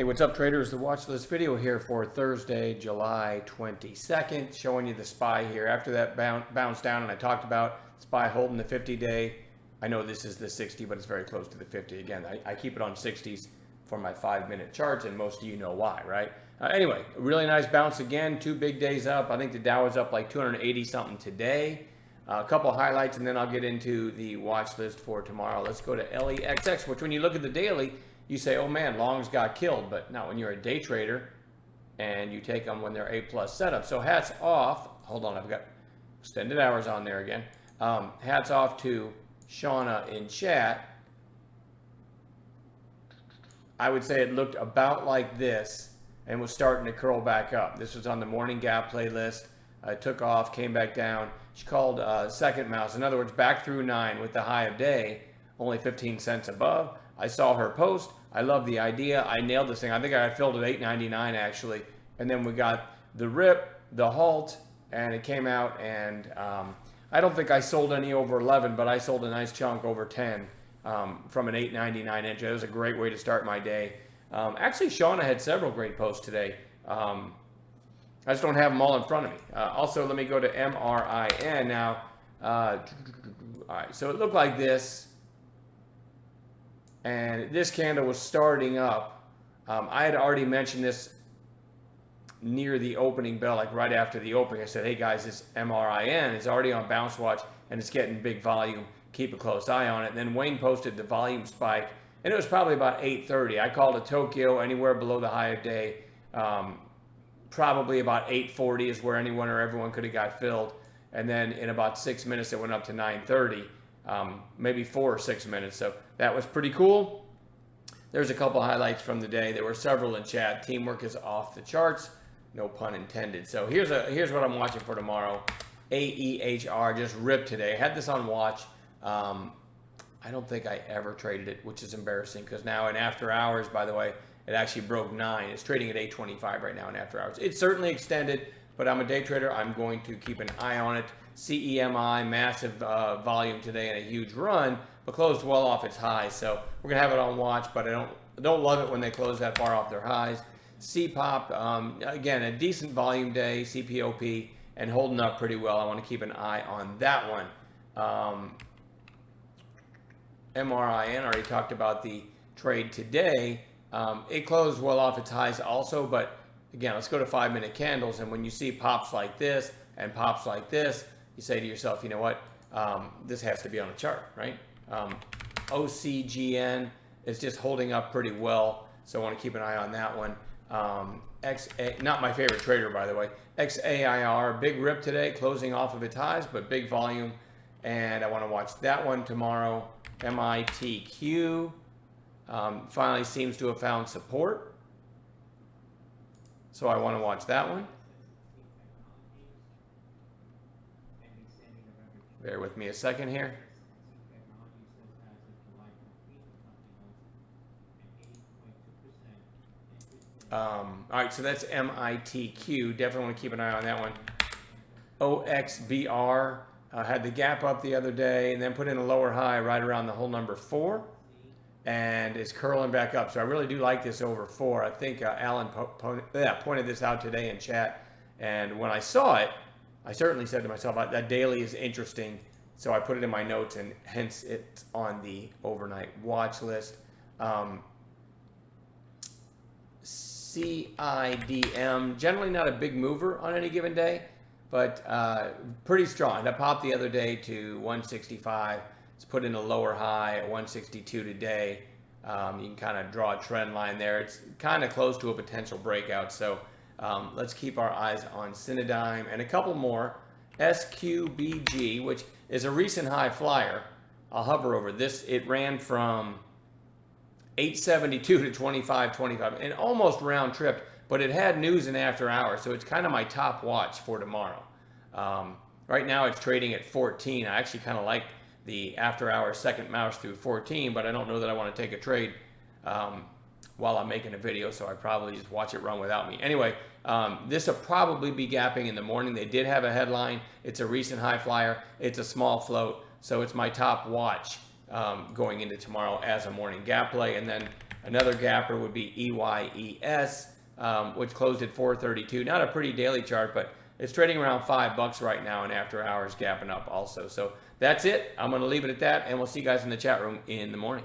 Hey, what's up traders? The watch list video here for Thursday, July 22nd, showing you the SPY here. After that bounce down, and I talked about SPY holding the 50-day. I know this is the 60, but it's very close to the 50. Again, I keep it on 60s for my 5-minute charts, and most of you know why, right? Anyway, a really nice bounce again, 2 big days up. I think the Dow is up like 280 something today. A couple highlights, and then I'll get into the watch list for tomorrow. Let's go to LEXX, which when you look at the daily, you say, oh man, longs got killed. But not when you're a day trader and you take them when they're A+ setup. So hats off. Hold on, I've got extended hours on there again. Hats off to Shauna in chat. I would say it looked about like this and was starting to curl back up. This was on the morning gap playlist. Took off, came back down. She called second mouse. In other words, back through 9 with the high of day, only 15 cents above. I saw her post. I love the idea. I nailed this thing. I think I had filled at $8.99 actually. And then we got the rip, the halt, and it came out. And I don't think I sold any over 11, but I sold a nice chunk over 10 from an $8.99 entry. That was a great way to start my day. Actually, Shauna had several great posts today. I just don't have them all in front of me. Also, let me go to MRNN now. All right, so it looked like this. And this candle was starting up. I had already mentioned this near the opening bell, like right after the opening. I said, hey guys, this MRNN is already on bounce watch and it's getting big volume. Keep a close eye on it. And then Wayne posted the volume spike, and it was probably about 8:30. I called it Tokyo anywhere below the high of day. Probably about 8:40 is where anyone or everyone could have got filled. And then in about 6 minutes, it went up to 9:30. Maybe 4 or 6 minutes. So that was pretty cool. There's a couple highlights from the day. There were several in chat. Teamwork is off the charts. No pun intended. So here's what I'm watching for tomorrow. AEHR just ripped today. I had this on watch. I don't think I ever traded it, which is embarrassing because now in after hours, by the way, it actually broke 9. It's trading at 825 right now in after hours. It's certainly extended, but I'm a day trader. I'm going to keep an eye on it. CEMD, massive volume today and a huge run, but closed well off its highs. So we're gonna have it on watch, but I don't love it when they close that far off their highs. CPOP, again, a decent volume day, CPOP, and holding up pretty well. I want to keep an eye on that one. MRNN, already talked about the trade today. It closed well off its highs also, but again, let's go to 5-minute candles. And when you see pops like this and pops like this, you say to yourself, you know what, this has to be on a chart, right? OCGN is just holding up pretty well, so I want to keep an eye on that one. Not my favorite trader, by the way. XAIR, big rip today, closing off of its highs, but big volume, and I want to watch that one tomorrow. MITQ finally seems to have found support, so I want to watch that one. Bear with me a second here. All right, so that's MITQ. Definitely want to keep an eye on that one. OXBR had the gap up the other day and then put in a lower high right around the whole number 4 and is curling back up. So I really do like this over 4. I think Alan pointed this out today in chat. And when I saw it, I certainly said to myself, that daily is interesting. So I put it in my notes, and hence it's on the overnight watch list. CIDM, generally not a big mover on any given day, but pretty strong. That popped the other day to 165. It's put in a lower high at 162 today. You can kind of draw a trend line there. It's kind of close to a potential breakout. So let's keep our eyes on Cinedigm and a couple more. SQBG, which is a recent high flyer. I'll hover over this. It ran from 872 to 2525 and almost round tripped, but it had news in after hours, so it's kind of my top watch for tomorrow. Right now it's trading at 14. I actually kind of like the after hours second mouse through 14, but I don't know that I want to take a trade while I'm making a video, so I probably just watch it run without me. Anyway, this will probably be gapping in the morning. They did have a headline. It's a recent high flyer. It's a small float, so it's my top watch going into tomorrow as a morning gap play. And then Another gapper would be EYES, which closed at 432. Not a pretty daily chart, but it's trading around $5 right now and after hours gapping up also. So that's it. I'm going to leave it at that, and we'll see you guys in the chat room in the morning.